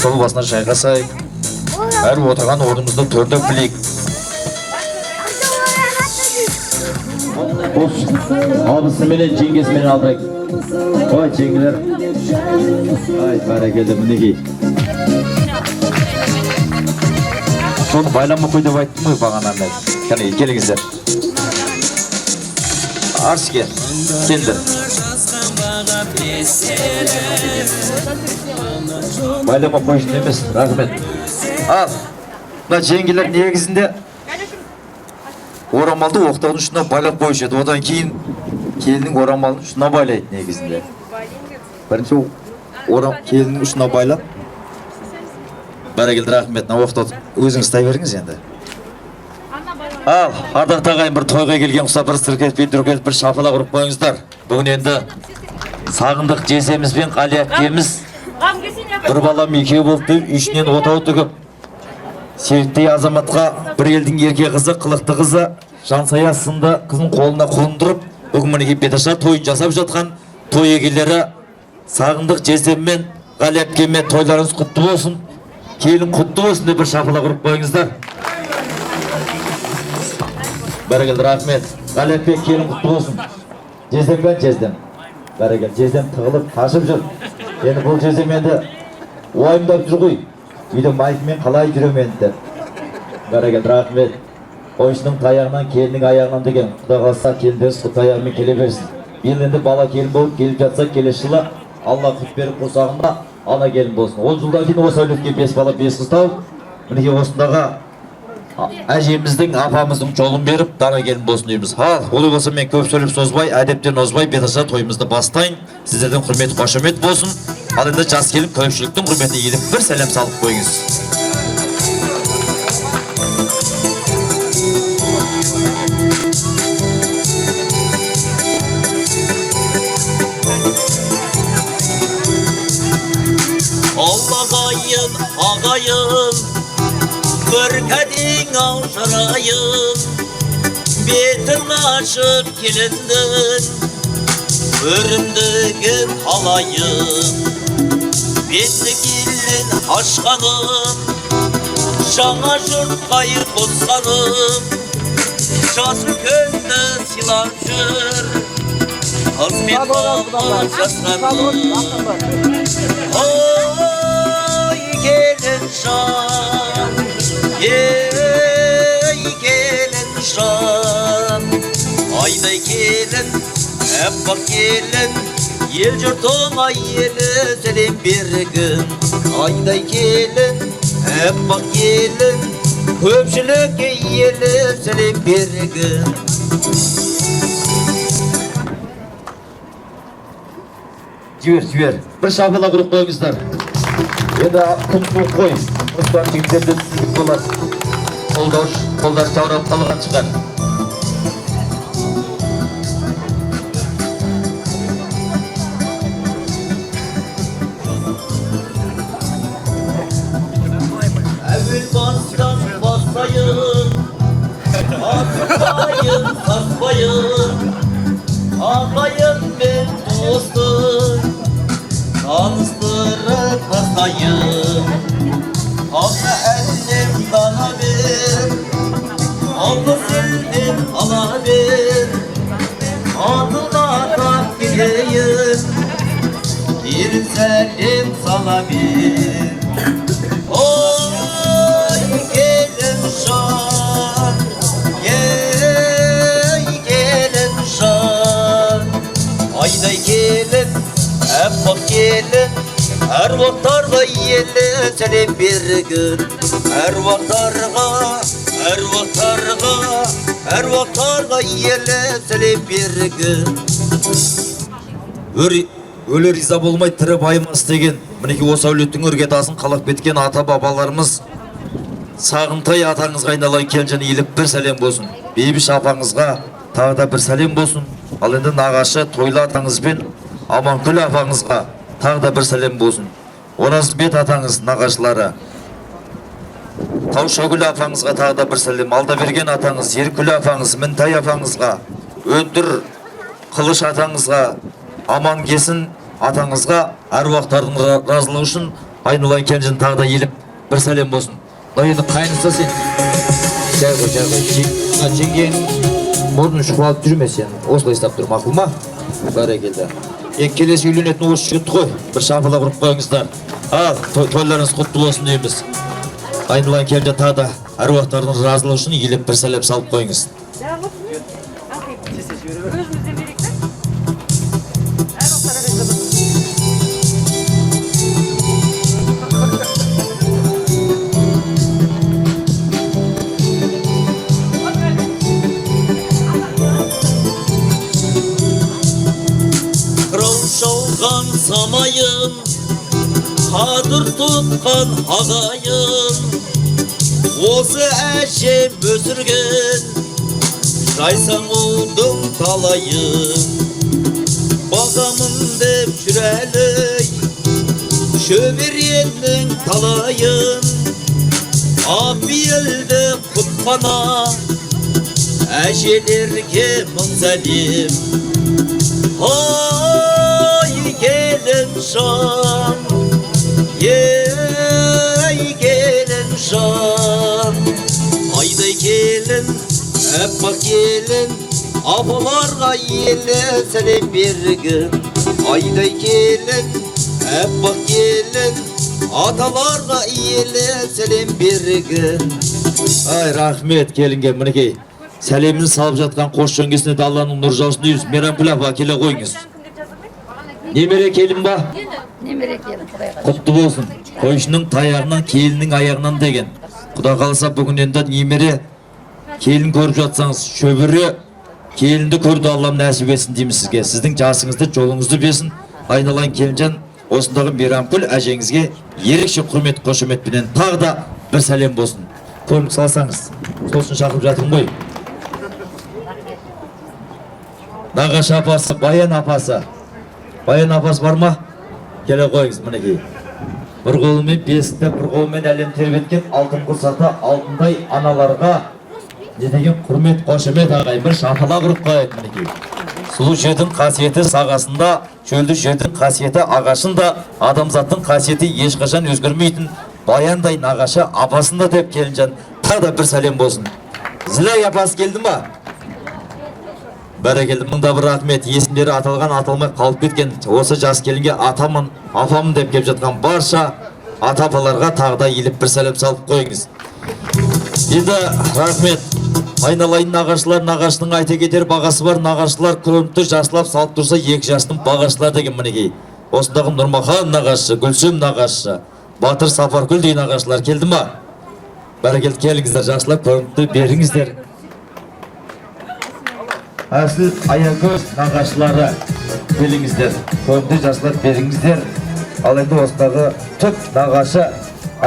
Сол басына жайғасайық. Әр отырған орнымызды төрдеп білейік. Абысыменен жеңгесіменен алдырайық. Ой, жеңгелер. Ай, бәрекелді, мінекей. Соны байлама қой деп айттым ғой бағана мен. Кәне, келіңіздер. Арске, келді. Байлама қойшын емес, рахмет. Ал, мына жеңгелер негізінде орамалды оқтаудың ұшына байлап қойшы еді. Одан кейін келінің орамалын ұшына байлайды негізінде. Бірінші келінің ұшына байлап. Бәрекелді, рахмет. Оқтауды өзіңіз тай беріңіз енді. Ал, ардақты ағайын, бір тойға келген құса бір сіркетпей дүркетіп бір шапалақ ұрып қойыңыздар. Бүгін енді сағындық жесеміз бен қали әпкеміз бір балам екеу болды, үшінен отау тігіп, серіктей азаматқа бір елдің ерке қызы, қылықты қызы, жансая сынды қызын қолына қондырып, бүгін мінекей беташар тойын жасап жатқан той егелері сағындық жесеммен қали әпкеме тойларыңыз құтты болсын, келін құтты болсын деп бір шапалақ ұрып қойыңыздар. Бәрекелді, рахмет. Қали әпке, келін құтты болсын. Жездем бен жездем. Бәрекелді, жездем тығылып қашып жүр. Енді бұл жездем енді уайымдап жүр ғой. Үйде майкымен қалай жүрем енді. Бәрекелді, рахмет. Қойшының таяғынан келінің аяғынан деген құда қалса келіндеріңіз құт аяғымен келе берсін. Енді бала келін болып келіп жатса келесі жылы Алла құт беріп қосағында ана келін болсын. 10 жылдан кейін осы әулетке 5 бала 5 қыз тауып, мінекей осындағы әжеміздің, апамыздың жолын беріп, дана келін болсын дейміз. Ал, олай болса мен көп сөйлеп созбай, әдептен озбай, беташар тойымызды бастайын. Сіздердің құрметі қошемет болсын. Ал енді жас келін көпшіліктің құрметіне еліп бір сәлем салып қойыңыз. Ағайын, ағайын, бір кәдең аужырайын, бетін ашып келіндің, өрімдігін алайын. Бетті келін ашқаным, жаңа жұртқа қосқаным, жас үлкенді сыйлап жүр, қыз мен балын жасқаным. Ой, келін жан, ей келін жан, айдай келін, әппақ келін, ел жұртыңа елі сәлем бергін. Айдай келін, әппақ келін, көпшілікке елі сәлем бергін. Жібер. Бір шапалақ ұрып қойыңыздар. Енді күн суық қой. Мұстан жігіттерді түсіндік боласыз. Қолдар жаурап қалған шығар. Әуел бастан бастайын, асықпайын, саспайын, ағайын мен достым, таныстырып бастайын. Ана әлем дана бер, алды селден ала бер, атына тап келейін, келін сәлем сала бер. Ой, келін жан, ей келін жан, айдай келін, әппақ келін, әруақтарға елі сәлем бергін. Әруақтарға елі сәлем бергін. Өлі риза болмай тірі байымас деген мінекей осы әулеттің іргетасын қалап кеткен ата бабаларымыз Сағынтай атаңызға айналайын келін еліп бір сәлем болсын. Бейбіш апаңызға тағы да бір сәлем болсын. Ал енді нағашы тойлы атаңыз бен Аманкүл апаңызға тағы да бір сәлем болсын. Оразбет атаңыз нағашылары, Таушагүл апаңызға тағы да бір сәлем. Алдаберген атаңыз, Еркүл апаңыз, Мінтай апаңызға, Өндір Қылыш атаңызға, Амангесін атаңызға әруақтардың разылығы үшін айналайын келіншен тағы да еліп бір сәлем болсын. Мына енді қайнысы сен жай ғой жеңгең мұрнын шұқылап жүрме сен, осылай ұстап тұр, мақұл ма? Бәрекелді. Енді келесі үйленетін осы жігіт қой, бір шапалақ ұрып қойыңыздар. Ал тойларыңыз құтты болсын дейміз. Айналайын келіншен тағы да әруақтардың разылығы үшін елеп бір сәлем салып қойыңыз. Шауған самайын, қадыр тұтқан ағайын, осы әшем өсірген жайсаң ұлдың талайын. Бағамын деп жүр әлі шөбереннің талайын, апиелді құтқана әжелерге мың сәлем. Gelin şan, gelin şan. Ayday gelin, hep bak gelin, abalarga yele selam bergin. Ayday gelin, hep bak gelin, atalarga yele selam bergin. Ay rahmet келінге мінекей. Сәлемін салып жатқан қош жөңгесіне де Алланың нұр жаусын дейміз. Мейрамгүл апа келе қойыңыз. Немере келін ба? Немере келін, құдайға. Құтты болсын. Қойшының таяғынан, келінің аяғынан деген. Құда қалса бүгін енді немере келін көріп жатсаңыз, шөбіре келінді көрді Аллам нәсіп етсін дейміз сізге. Сіздің жасыңызды, жолыңызды бесін. Айналайын келінжан, осындағы Мейрамгүл әжеңізге ерекше құрмет, қошеметпенен тағы да бір сәлем болсын. Көрініп салсаңыз, сосын шақырып жатырмын ғой. Нағашы апасы, Баян апасы. Баян апасы бар ма? Келе қойыңыз мінекей. Бір қолымен бесікті, бір қолымен әлем тербеткен алтын құрсаты алтындай аналарға не деген құрмет, қошемет ағай, бір шапалақ ұрып қойып мінекей. Сұлу жердің қасиеті сағасында, шөлді жердің қасиеті ағашында, адамзаттың қасиеті ешқашан өзгермейтін Баяндай нағашы апасында деп келінжан тағы да бір сәлем болсын. Зілай апасы келді ма? Бәрекелді, мұнда бір рахмет. Есімдері аталған, аталмай қалып кеткен осы жас келінге атамын, апамын деп кеп жатқан барша ата-апаларға тағы да еліп бір сәлем салып қойыңыз. Енді рахмет. Айналайын нағашылар, нағашының айта кетер бағасы бар. Нағашылар көрінті жасылап салып тұрса, екі жастың бағашылар деген мінекей. Осындағы Нұрмахан нағашы, Гүлсім нағашы, Батыр Сапаргүл деген нағашылар келді ма? Бәрекелді, келіңіздер, жасылап көрінті беріңіздер. Әсіл Аягөз нағашылары келіңіздер, көрінті жасылар беріңіздер. Ал енді осындағы түп нағашы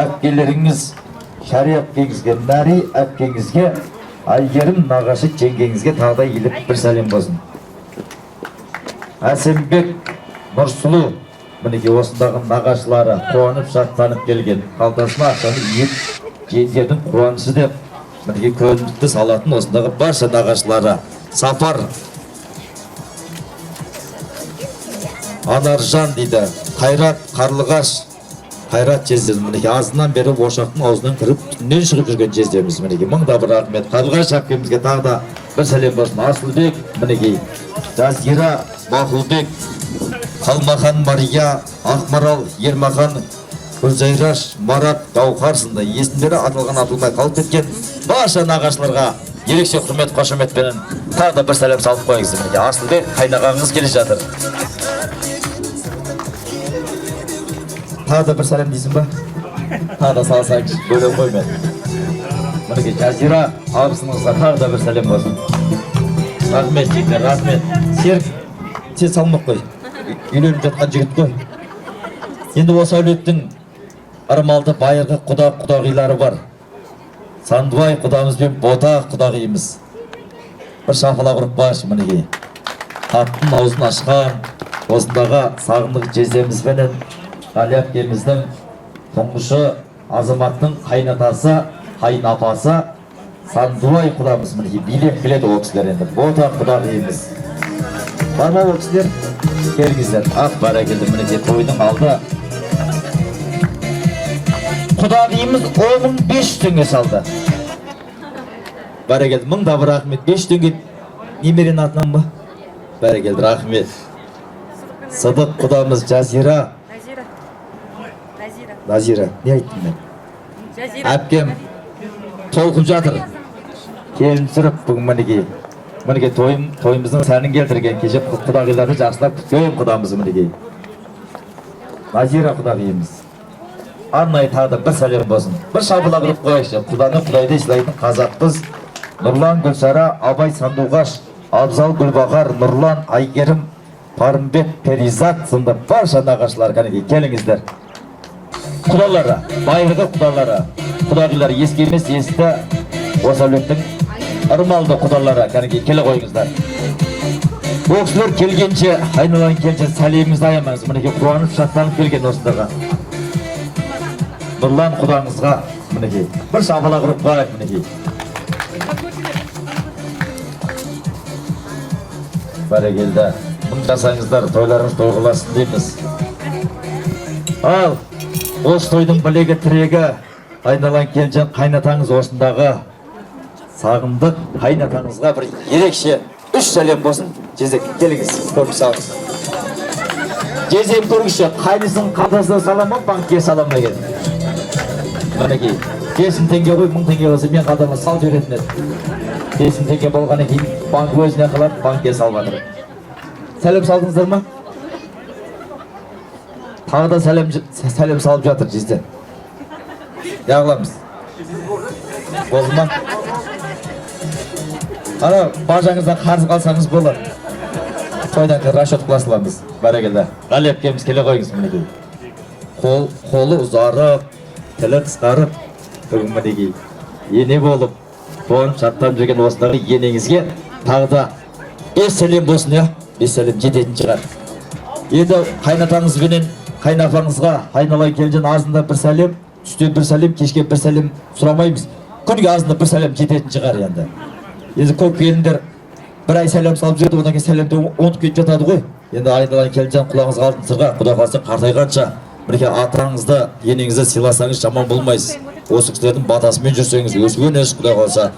әпкелеріңіз, Шари әпкеңізге, Мәри әпкеңізге, Айгерім нағашы жеңгеңізге тағы да еліп бір сәлем болсын. Әсембек Нұрсұлу, мінеке осындағы нағашылары қуанып шаттанып келген. Қалтасына ақшаны ет жеңдердің қуанышы деп мінеке көрінікті салатын осындағы барша нағашылары. Сапар Анаржан дейді, Қайрат Қарлығаш, Қайрат жездеміз мінеке азынан бері ошақтың аузынан кіріп түннен шығып жүрген жездеміз мінеке. Мыңда бір рахмет. Қарлығаш әпкемізге тағы да бір сәлем болсын. Асылбек мінеке, Жазира Мақұлбек, Қалмахан Мария, Ақмарал Ермахан, Гүлзайраш Марат Гауқар сынды есімдері аталған атылмай қалып кеткен барша нағашыларға ерекше құрмет, қошеметпенен тағы да бір сәлем салып қойыңыз. Мінеке Асылбек қайнағаңыз келе жатыр. Тағы да бір сәлем дейсің ба? Тағы да салсаңыз, бөле қоймен. Мінеке Жазира абысыңызға тағы да бір сәлем болсын. Рахмет жеңдер, рахмет. Серік, сен салмақ қой. Үйленіп жатқан жігіт қой. Енді осы әулеттің ырымалды байырғы құдағилары бар. Сандыбай құдамыз бен Бота құдағиымыз. Бір шапалақ ұрып баршы мінеке. Қаттың аузын ашқан, осындағы сағындық жездеміз бенен Ғали әпкеміздің тұңғышы азаматтың қайнатасы, қайнапасы Сандыбай құдамыз мінеке билеп келеді ол кісілер енді. Бота құдағиымыз. Бар ма ол кісілер? Келіңіздер. Ақ бәрекелді мінеке тойдың алды. Құдағиымыз 10.500 теңге салды. Бәрекелді, 1000 да бір рахмет. 5 теңге немерен атынан ба? Бәрекелді, рахмет. Сыдық құдамыз Жазира. Назира. Не айттым мен? Әпкем толқып жатыр. Келін сүріп бүгін мінеке тойымыздың сәнін келтірген. Кеше құдағиларды жақсылап күткен құдамыз мінеке. Назира құдағиымыз. Арнайы тағы да бір сәлем болсын. Bir шабыла қылып қойшы. Құданы құдайды сыйлайтын қазақпыз. Нұрлан Гүлсара, Абай Сандуғаш, Абзал Гүлбақар, Нұрлан Айгерім, Парымбек Перизат сынды барша нағашылар кәнеге келіңіздер. Құдалары, байырғы құдалары, құдағилар ескі емес есті осы әулеттің ырмалды құдалары кәнеге келе қойыңыздар. Бұл кісілер келгенше, айналайын келгенше сәлемімізді аямаңыз. Мінеке қуанып шаттанып келген осындағы. Нұрлан құдаңызға мінеке бір шабыла құрып қойып мінеке. Бәрекелді. Мың жасаңыздар, тойларыңыз тойғыласын дейміз. Ал, осы тойдың білегі тірегі, айналайын келген қайнатаңыз осындағы сағындық қайнатаңызға бір ерекше 3 сәлем болсын. Жезек, келіңіз, көріп салыңыз. Жезек көргіші, қайнысың қалтасына салама, банкке салама екен. Мінеке, 5000 теңге қой, 1000 теңге болса мен қалтама сал беретін еді. 5000 теңге болғаны кейін банк өзіне қалап, банкке салмадыр. Сәлем салдыңыздар ма? Тағы да сәлем салып жатыр жезден. Яғыламыз. Болды ма? Ана, бажаңыздан қарыз қалсаңыз болады. Тойдан кейін расчет қыласыламыз. Бәрекелді. Ғали әпкеміз келе қойыңыз мінеке. Қолы ұзарып, тілі қысқарып, бүгін мінеке ене болып, тоғын шаттан жүрген осындағы енеңізге тағы да 5 сәлем болсын, я? 5 сәлем жететін шығар. Енді қайнатаңызбенен қайнапаңызға айналайын келген азында бір сәлем, түсте бір сәлем, кешке бір сәлем сұрамаймыз. Күнге азында бір сәлем жететін шығар енді. Енді көп келіндер бір ай сәлем салып жүрді, одан кейін сәлемді ұмытып кетіп жатады ғой. Енді айналайын келген құлағыңызға алтын сырға, Құдай қаласа қартайғанша мінеке атаңызды, енеңізді сыйласаңыз жаман болмайсыз. Осы кісілердің батасымен жүрсеңіз, өскен өс Құдай қаласа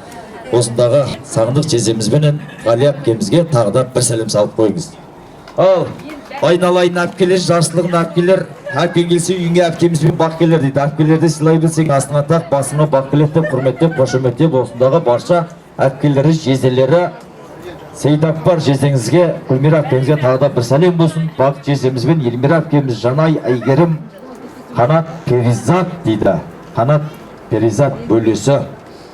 осындағы сағындық жездемізбенен Ғали әпкемізге тағы да бір сәлем салып қойыңыз. Ал, айналайын әпкелер, жаршылығын әпкелер, әпкен келсе үйіңе әпкемізбен бақ келер дейді. Әпкелерді сыйлай білсең, астыңа тақ, басыңа бақ келеттеп, құрметтеп, қошеметтеп, осындағы барша әпкелері, жезделері, Сейдап бар жездеңізге, Гүлмира әпкемізге тағы да бір сәлем болсын. Бақыт жездемізбен Елмира әпкеміз, Жанай, Айгерім, Қанат Перизат дейді. Қанат Перизат бөлесі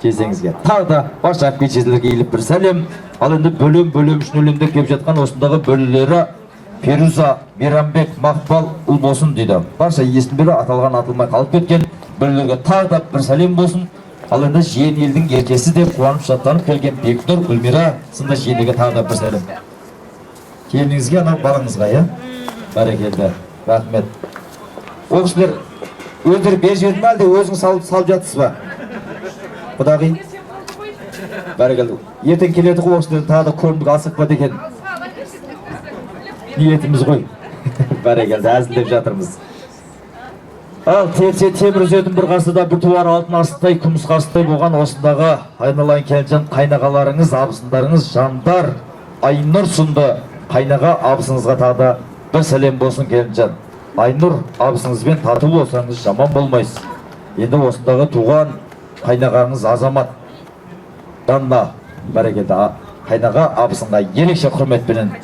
жездеңізге. Тағы да барша әпке жезделерге еліп бір сәлем. Ал енді бөлім үшін өлемде кеп жатқан осындағы бөлілері Перуза, Берамбек, Мақпал ұл болсын дейді. Барша есін бері аталған атылмай қалып кеткен бөлілерге тағы да бір сәлем болсын. Ал енді жиен елдің еркесі деп қуанып шаттанып келген Бекнұр, Гүлмира сынды жиенеге тағы да бір сәлем. Келініңізге, анау балаңызға, я? Бәрекелді, рахмет. Ол кісілер өздері бер жерді ме әлде өзіңіз салып жатсыз ба? Құдағи? Бәрекелді. Ертең келеді ғой, ол кісілердің тағы да көрімдік асық ба деген ниетіміз ғой. Бәрекелді, әзілдеп жатырмыз. Ал терсе темір үзетін бір ғасырда бір туар алтын асықтай, күміс қасықтай болған осындағы айналайын келген қайнағаларыңыз, абысындарыңыз, жандар, Айнұр сынды қайнаға абысыңызға тағы да бір сәлем болсын келінжан. Айнұр абысыңызбен тату болсаңыз жаман болмайсыз. Енді осындағы туған қайнағаңыз Азамат Данна бәрекелді қайнаға абысынға ерекше құрметпенен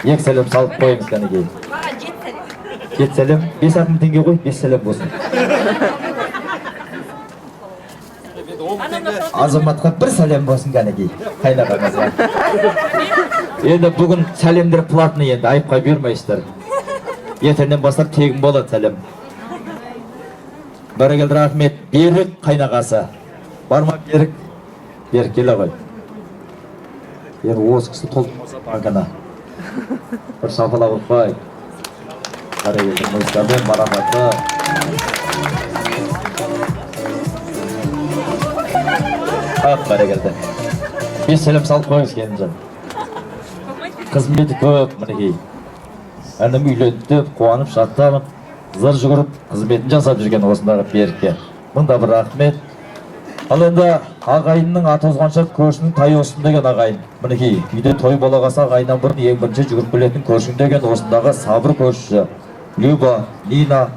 2 сәлем салып қойыңыз кәнеге. 7 сәлем, 5.000 теңге қой, 5 сәлем болсын. Азаматқа бір сәлем болсын кәнеге, қайнағаңызға. Енді бүгін сәлемдер платный, енді айыпқа бермейсіздер. Ертеңнен бастап тегін болады сәлем. Бәрекелді, рахмет. Берік қайнағасы. Бар ма Берік? Берік келе ғой. Енді осы кісі толтырмаса банкына. Бір шапала ұтпай. Бәрекелді, мұйыстармен марапаты. Бәрекелді. 5 сәлем салып қойыңыз келінжан. Қызметі көп мінекей. Әнім үйленді, қуанып, шаттанып, зыр жүгіріп қызметін жасап жүрген осындағы берікке мыңда бір рахмет. Ал енді ағайынның аты озғанша көршінің тай оссын деген ағайын. Мінекей, үйде той бола қалса ағайыннан бұрын ең бірінші жүгіріп келетін көршің деген осындағы сабыр көршісі. Люба, Нина,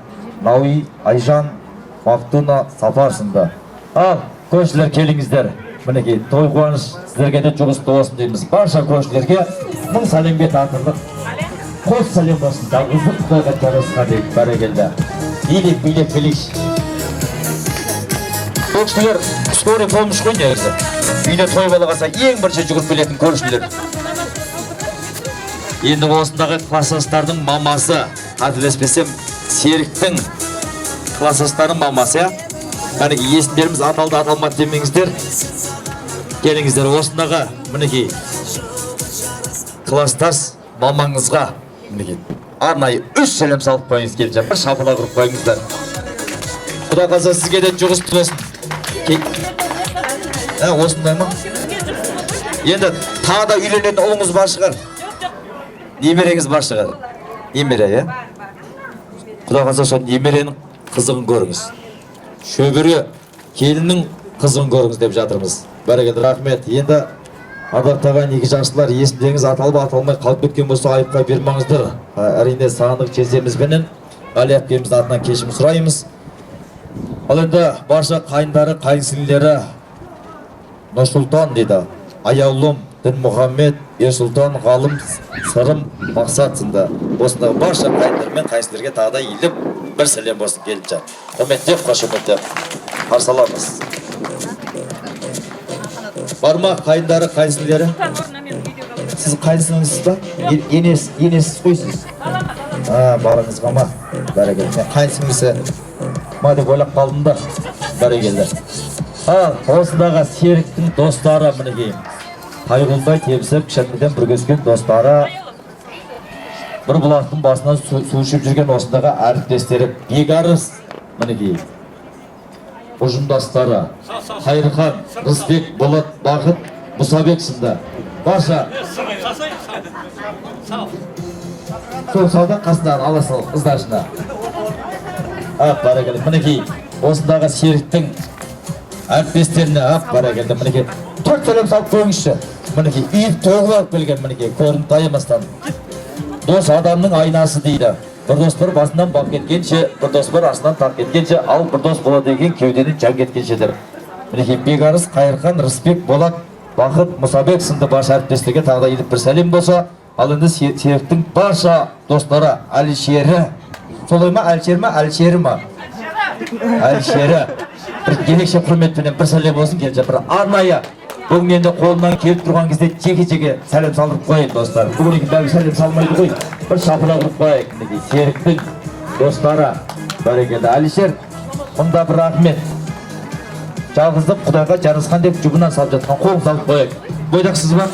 Науи, Айжан, Мақтуна, Сапар сынды. Ал, көршілер келіңіздер. Мінекей, той қуаныш сіздерге де жұғысты болсын дейміз. Барша көршілерге мың сәлемге тартылдық. Қос сәлем болсын. Жалғыздық Құдайға жарасқан дейік. Бәрекелді. Билеп келейікші. Көршілер скорый помощь қой негізі. Үйде той бола қалса ең бірінші жүгіріп келетін көршілер. Енді осындағы класстастардың мамасы, қателеспесем, Серіктің класстастарының мамасы, Мінекей, есімдеріміз аталды аталмады демеңіздер. Келіңіздер осындағы, мінекей, класстас мамаңызға, мінекей, арнайы 3 сәлем салып қойыңыз келіп бір шапыла құрып қойыңыздар. Құда қалса сізге де жұғысты болсын. Осындай ма? Енді тағы да үйленетін ұлыңыз бар шығар. Немереңіз бар шығар. Немере, Құда қалса сол немеренің қызығын көріңіз. Шөбере келіннің қызығын көріңіз деп жатырмыз. Бәрекелді, рахмет. Енді ардақтаған екі жақсылар, есімдеріңіз аталып аталмай қалып кеткен болса айыпқа бермеңіздер. Әрине сағындық жездемізбенен Али әпкеміздің атынан кешірім сұраймыз. Ал енді барша қайындары, қайынсіңлілері Нұрсұлтан дейді. Аяулым, Дінмұхаммед, Ерсұлтан, Ғалым, Сырым, Мақсат сынды. Осындағы барша қайындар мен қайынсіңлерге тағы да иіліп бір сәлем болсын келінше. Құрметтеп, қошеметтеп қарсы аламыз. Бар ма қайындары, қайынсіңлері? Сіз қайынсіңлісіз ба? Енесіз қойсыз? Барыңызға ма? Бәрекелді. Қайынсіңлісі ма деп ойлап қалдым да. Бәрекелді. Осындағы Серіктің достары мінекей. Тайғылдай тебісіп, кішкенеден біргескен достары, бір бұлақтың басынан су ішіп жүрген осындағы әріптестері Бегарыс мінекей. Ұжымдастары Қайырхан, Рысбек, Болат, Бақыт, Мұсабек сынды. Барша сол сауда қасынан ала сал қыздаршына. Бәрекелді. Мінекей, осындағы Серіктің әріптестеріне бәрекелді. Мінекей, 4 сәлем салып қойыңызшы. Мінекей, үйіп тоғыл алып келген мінекей, көрініп тайымастан. Дос адамның айнасы дейді. Бір дос бір басынан бап кеткенше, бір дос бір астынан тақ кеткенше, ал бір дос болады деген кеуденің жан кеткеншедір. Мінекей, Бегарыс, Қайырхан, Рысбек, Болат, Бақыт, Мұсабек сынды барша әріптестерге тағы да иіліп бір сәлем болса, ал енді Серіктің барша достары Әлішері. Солай ма, Әлішері ма, Әлішері ма? Әлішері. Бір ерекше құрметпенен бір сәлем болсын келсе, бір арнайы. Бүгін енді қолынан келіп тұрған кезде жеке-жеке сәлем салып қойып достар. Бүгін бәрі сәлем салмайды қой. Бір шапыла құрып қойып. Серіктің достары. Бәрекелді. Әлішер, мұнда бір рахмет. Жалғыздық Құдайға жарасқан деп жүгінен салып жатқан қолын салып қойып. Бойдақсыз ба?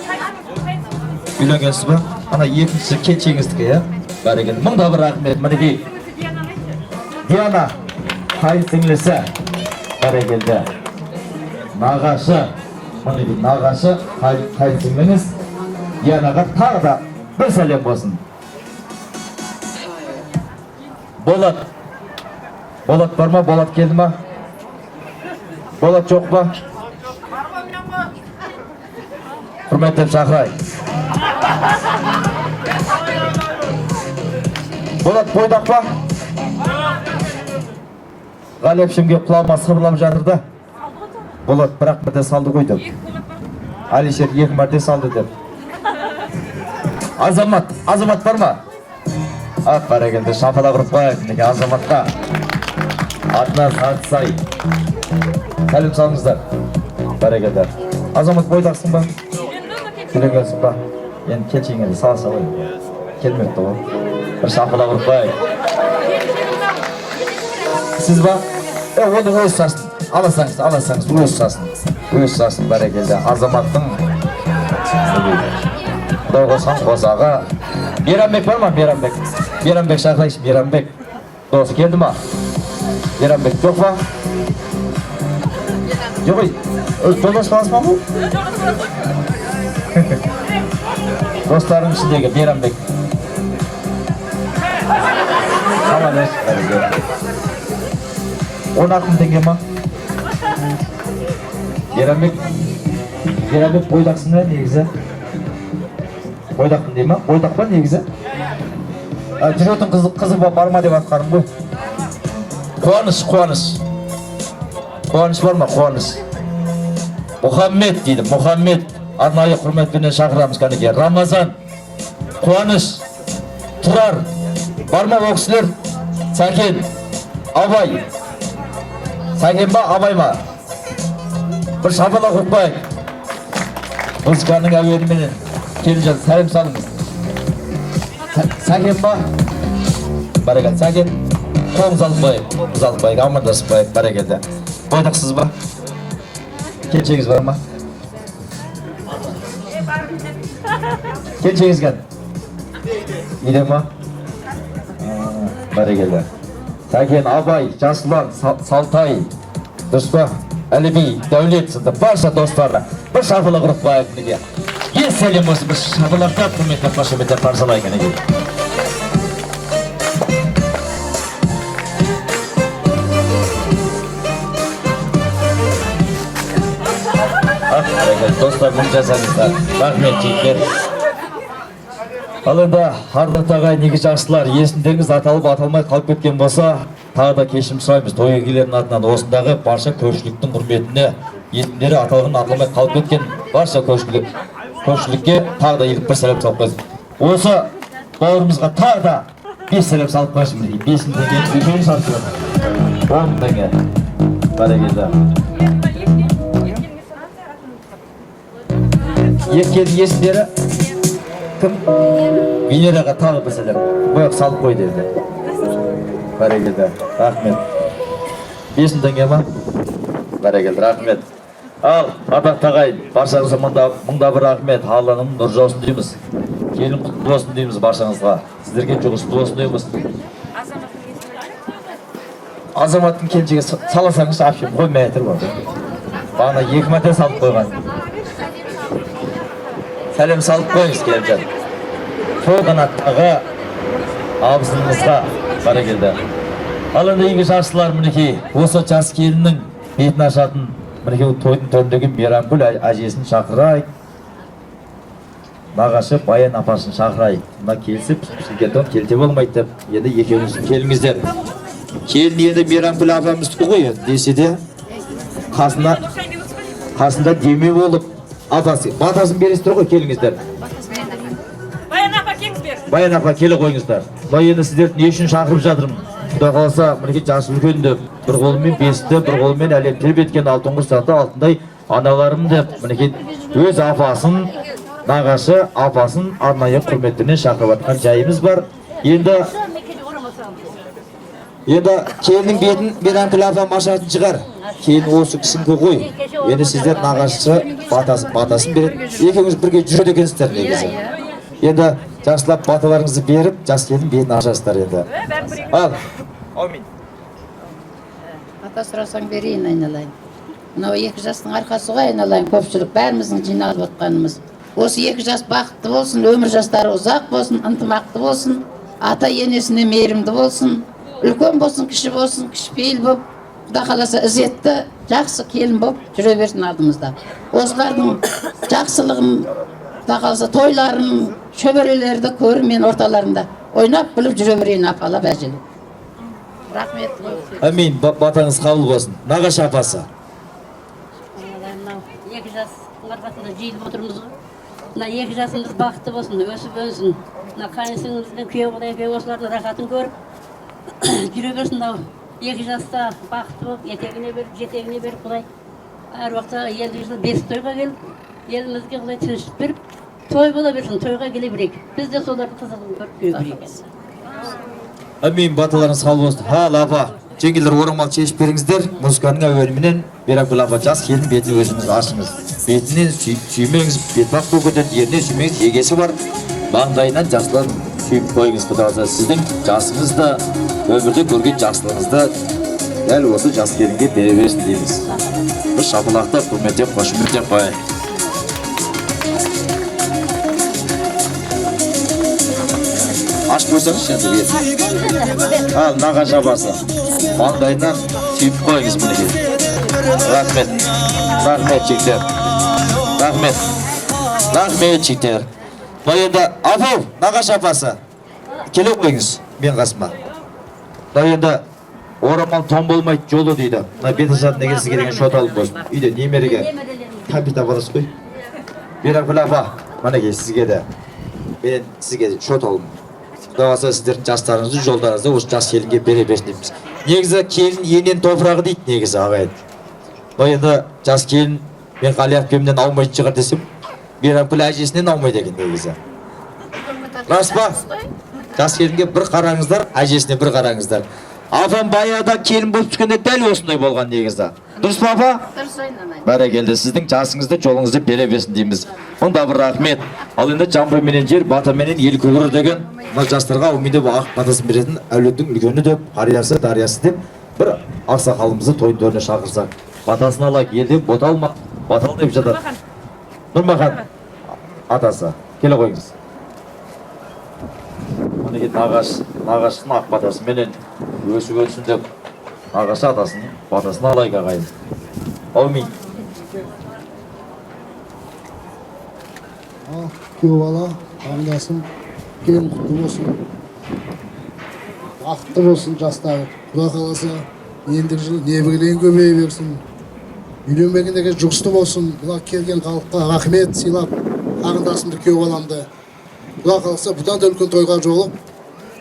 Үйленгенсіз ба? Ана екіншісі кетшеңіздікі, бәрекелді. Мұнда бір рахмет. Мінекей. Диана, қайынсіңлісі. Бәрекелді. Нағашы. Мінекей, нағашы, қайынсіңліңіз. Дианаға тағы да бір сәлем болсын. Болат. Болат бар ма? Болат келді ма? Болат жоқ па? Құрметтеп шақырай. Болат бойдақ па? Ғали әпшемге құлағыма сыбырлап жатыр да. Болат бірақ бірде салды ғой деп. Әлішер 2 мәрте салды деп. Азамат бар ма? Бәрекелді, шапала құрып қойып, неге Азаматқа. Атынан сатысай. Сәлем салыңыздар. Бәрекелді. Азамат бойдақсың ба? Үйленгенсің ба? Енді келшеңеді сала салай. Келмепті ғой. Бір шапала құрып қойып. Сіз ба? Оны өз сасын. Аласаңыз, өз сасын бәрекелді. Азаматтың Құдай қосқан қосағы. Мейрамбек бар ма? Мейрамбек шақырайшы, Мейрамбек. Досы келді ма? Мейрамбек жоқ па? Жоқ ой, жолдас қаласы ма бұл? Достарың ішіндегі Мейрамбек. Tamam, barakallah. 16 мың теңге ма? Ерамбек бойдақсың ба негізі? Бойдақпын дей ма? Бойдақ па негізі? Жүретін қызы бар ма деп атқарым ғой. Қуаныш бар ма? Қуаныш. Мұхаммед дейді, Мұхаммед. Арнайы құрметпенен шақырамыз кәнеге. Рамазан, Қуаныш, Тұрар, бар ма ол кісілер? Сәкен, Абай. Сәкен ба, Абай ма? Bir şapala құртпайық. Музыканың әуеніменен келіп жатыр, сәлем салыңыз. Сәкен ба? Бәрекелді, Сәкен. Қолыңыз алып байық, амандасып байық, бәрекелді. Бойдақсыз ба? Келіншегіңіз бар ма? Келіншегіңіз кән? Үйде ма? Бәрекелді. Сәкен, Абай, Жасұлан, Салтай, дұрыс па? Әліби, Дәулет сынды барша достарына бір шапылы құрып байық неге. Сәлем осы бір шапылақтап, құрметтеп, қошеметтеп парсалайық неге. Достар, мұң жасаңыздар. Рахмет, жейттер. Ал енді Ардат ағай, неге жақсылар, есімдеріңіз аталып аталмай қалып кеткен болса, тағы да кешірім сұраймыз. Той егелерінің атынан осындағы барша көршіліктің құрметіне есімдері аталған аталмай қалып кеткен барша көршілікке тағы да еліп бір сәлем салып қойсын. Осы бауырымызға тағы да 5 сәлем салып қойсын. 5 теңге үлкен салып қойсын. 10 теңге. Бәрекелді. Еркенің есімдері кім? Венераға тағы бір сәлем. Бояқ салып қой деді. Бәрекелді, рахмет. 5 теңге ма? Бәрекелді, рахмет. Ал, Ардақ ағайын, баршаңызға мыңда бір рахмет. Алланың нұр жаусын дейміз. Келін құтты болсын дейміз баршаңызға. Сіздерге жұғысты болсын дейміз. Азаматтың келіншеге саласаңыз апшым қой мәтір бар. Бағына 2 мәрте салып қойған. Сәлем салып қойыңыз келіп. Сол қанаттағы абысынымызға бәрекелді. Ал енді еңгі жақсылар мінекей, осы жас келіннің бетін ашатын мінекей тойдың төріндегі Мейрамгүл әжесін шақырайық. Нағашы Баян апасын шақырайық. Мына келісіп, келген келте болмайды деп, енді екеуіңіз келіңіздер. Келін енді Мейрамгүл апамыздікі ғой, десе де қасында деме болып, батасын бересіздер ғой, келіңіздер. Баян апа келі қойыңыздар. Бұл енді сіздерді не үшін шақырып жатырмын? Құда қаласа, мінекей жасы үлкен деп, бір қолымен бесті, бір қолымен әлем тербеткен алтын құрсақты алтындай аналарым деп, мінекей өз апасын, нағашы апасын арнайы құрметтерінен шақырып атқан жайымыз бар. Енді келінің бетін Мейрамгүл апам ашатын шығар. Кейін осы кісіңкі қой. Енді сіздер нағашы батасын береді. Екеуіңіз бірге жүреді екенсіздер негізі. Енді жақсылап баталарыңызды беріп, жас келін бетін ашасыздар енді. Ал. Аумин. Ата сұрасаң берейін айналайын. Мынау 2 жастың арқасы ғой айналайын, көпшілік бәріміздің жиналып отқанымыз. Осы 2 жас бақытты болсын, өмір жастары ұзақ болсын, ынтымақты болсын, ата енесіне мейірімді болсын, үлкен болсын, кішіпейіл болып, Құда қаласа ізетті, жақсы келін болып жүре берсін алдымызда. Осылардың жақсылығын, Құда қаласа тойларын, шөберелерді көріп мен орталарында ойнап біліп жүре берейін апалап әжелі. Рахмет. Амин, батаңыз қабыл болсын. Нағашы апасы. 2 жастың арқасында жиылып отырмыз ғой. 2 жасымыз бақытты болсын, өсіп өнсін. Қайынсіңіздің күйеу құдай осылардың рахатын көріп жүре берсін. 2 жаста бақытты болып, етегіне беріп, жетегіне беріп құдай. Әр уақытта еліміздің 5 тойға келіп, елімізге құдай тыныштық беріп, той бола берсін, тойға келе берейік. Біз де солардың қызығын көріп көре берейік. Амин, баталарыңыз қабыл болсын. Ал апа, жеңгелер орамал шешіп беріңіздер. Музыканың әуеніменен Мейрамгүл апа жас келін бетін өзіңіз ашыңыз. Бетінен сүймеңіз, бетбақ бөгеден еріне сүймеңіз, егесі бар. Маңдайынан жақсылап сүйіп қойыңыз. Құда қаласа сіздің жасыңызды, өмірде көрген жақсылығыңызды дәл осы жас келінге бере берсін дейміз. Бір шапалақтап, құрметтеп, қошеметтеп қойайық. ашып қойсаңызшы енді бетін. Ал нағашы апасы маңдайынан сүйіп қойыңыз мінекей. Рахмет, рахмет жігіттер, рахмет жігіттер. Мына енді апау нағашы апасы келе қойыңыз мен қасыма. Мына енді орамал тон болмайды жолы дейді. Мына беті жатын деген сізге деген шот алып болсын. Үйде немереге кәмпит апалас қой. Беракүл апа, мінекей сізге де мен сізге шот алым. Құдай қаласа сіздердің жастарыңызды, жолдарыңызды осы жас келінге бере берсін дейміз. Негізі келін енен топырағы дейді негізі ағайын. Мына енді жас келін мен Қали әпкемнен аумайтын шығар десем, Беракүл әжесінен аумайды екен негізі. Рас па? Жас келінге бір қараңыздар, әжесіне бір қараңыздар. Апам баяғыда келін болып түскенде дәл осындай болған негізі. Дұрыс па апа? Дұрыс ойнамай. Бәрекелді, сіздің жасыңызды, жолыңызды бере берсін дейміз. Онда бір рахмет. Ал енді жамбы менен жер, бата менен ел көгірі деген мына жастарға өмірде ақ батасын беретін әулеттің үлкені деп, қариясы, дариясы деп бір ақсақалымызды тойын төріне шақырсақ. Батасын алайық, елде бота алмақ, батал деп жатыр. Нұрмахан атасы, келе қойыңыз. Мінекей нағашының ақ батасы менен өсіп өтсін деп нағашы атасының батасын алайық ағайын. Аумин. Күйеу бала, қарындасым, келін құтты болсын. Бақытты болсын жастағы. Құдай қаласа, ендігі жылы небірлейін көбейе берсін. Үйленбегендегі жұғысты болсын. Бұлар келген халыққа рахмет сыйлап, қарындасымды, күйеу баламды. Құдай қаласа, бұдан да үлкен тойға жолып,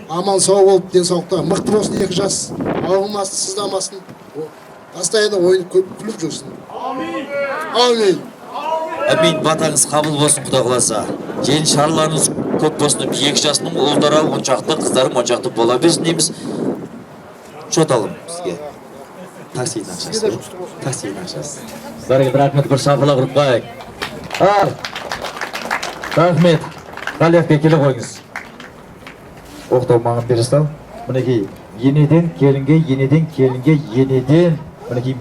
аман сау болып, денсаулықта мықты болсын екі жас. Ауырмасын, сыздамасын. Постоянно ойынып күліп жүрсін. Амин. Әмин, батаңыз қабыл болсын Құдай қаласа. Жен шарларыңыз көп болсын деп екі жасының ұлдары оншақты, қыздарым оншақты бола берсін дейміз. Шот алым сізге. Таксидің ақшасы. Таксидің ақшасы. Бәрекелді, рахмет, бір шапалақ ұрып қойайық. Рахмет. Қали әпке келе қойыңыз. Оқтау маған бере сал. Мінекей енеден келінге, енеден келінге, енеден мінекей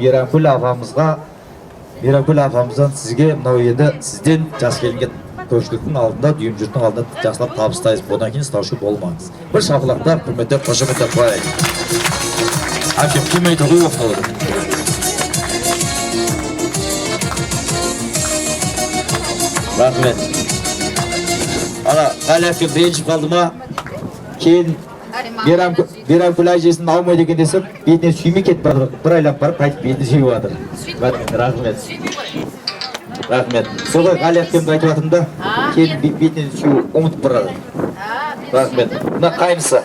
Меракүл апамыздан сізге мынау енді сізден жас келінге көпшіліктің алдында, дүйім жұрттың алдында жақсылап табыстайыз. Одан кейін сытаушы болмаңыз. Бір шапалақтап, құрметтеп, қошеметтеп қойайық. Әпкем келмейді ғой оқталыр. Рахмет. Ана, Қали әпкем ренжіп қалды ма? Кейін Меракүл әжесін алмайды екен десіп, бетіне сүймей кетіп бардыр. Бір айлап барып, қайтып бетіне сүйіп жатыр. Рахмет. Рахмет. Солай Қали әпкемді айтып жатырмын да, кейін бетіне сүйіп ұмытып барады. Рахмет. Мына қайнысы.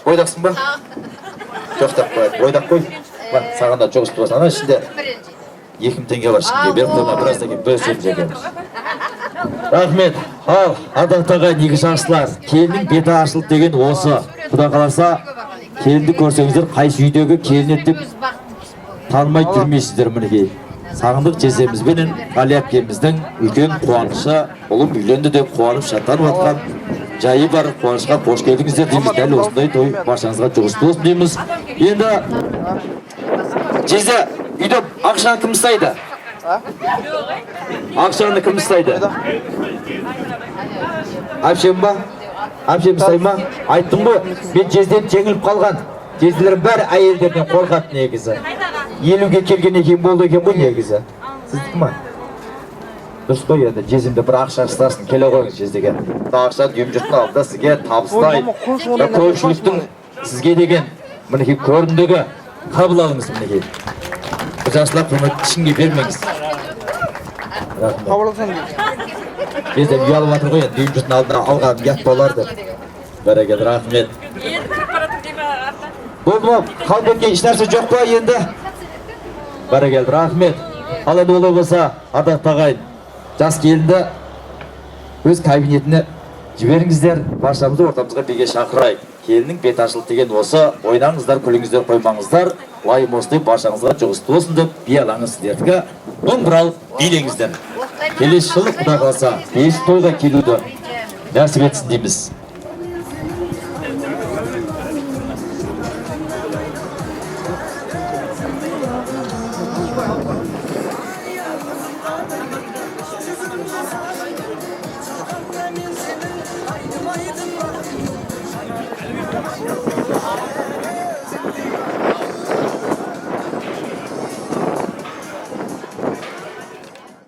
Бойдақсың ба? Жоқтап қояды. Бойдақ қой. Саған да жоғысты болсын. Ана ішінде 2000 теңге бар ішінде. Беріп қойма біраздан кейін бөлісеміз екенбіз. Рахмет. Ал, ардақтағы неге жақсылар. Келіннің беті ашылды деген осы. Құдай қаласа, келінді көрсеңіздер, қайсы үйдегі келін деп танымай жүрмейсіздер мінекей. Сағындық жездемізбенен Қали әпкеміздің үлкен қуанышы, ұлым үйленді деп қуанып шаттанып жатқан жайы бар. Қуанышқа қош келдіңіздер дейміз. Дәл осындай той баршаңызға жұғысты болсын дейміз. Енді жезде үйде ақшаны кім ұстайды? Ақшаны кім ұстайды? Әпшем ба? Әпшем ұстай ма? Айттым ғой, мен жезден жеңіліп қалған. Жезделерім бәрі әйелдерден қорқады негізі. Елуге келген екен болды екен ғой негізі. Сіздікі ма? Дұрыс қой енді, жезімді бір ақша ұстасын, келе қойыңыз жездеге. Ақша дүйім жұрттың алдында сізге табыстайды. Көпшіліктің сізге деген мінекей көріндігі қабыл алыңыз мінекей. Бұл жасылар құрмет ішінге бермеңіз. Жездем ұялып жатыр ғой енді, дүйім жұрттың алдына алғаным ұят боларды. Бәрекелді, рахмет. Болды ма? Қалып кеткен ешнәрсе жоқ па енді? Бәрекелді, рахмет. Ал енді олай болса, ардақты ағайын, жас келінді өз кабинетіне жіберіңіздер, баршамызды ортамызға бірге шақырайық. Келіннің бет ашылды деген осы, ойнаңыздар, күліңіздер, қоймаңыздар, лайым осылай баршаңызға жұғысты болсын деп, би алаңыз сіздердікі домбыра алып билеңіздер. Келесі жылы Құдай қаласа, бес тойға келуді нәсіп етсін дейміз. Thank you.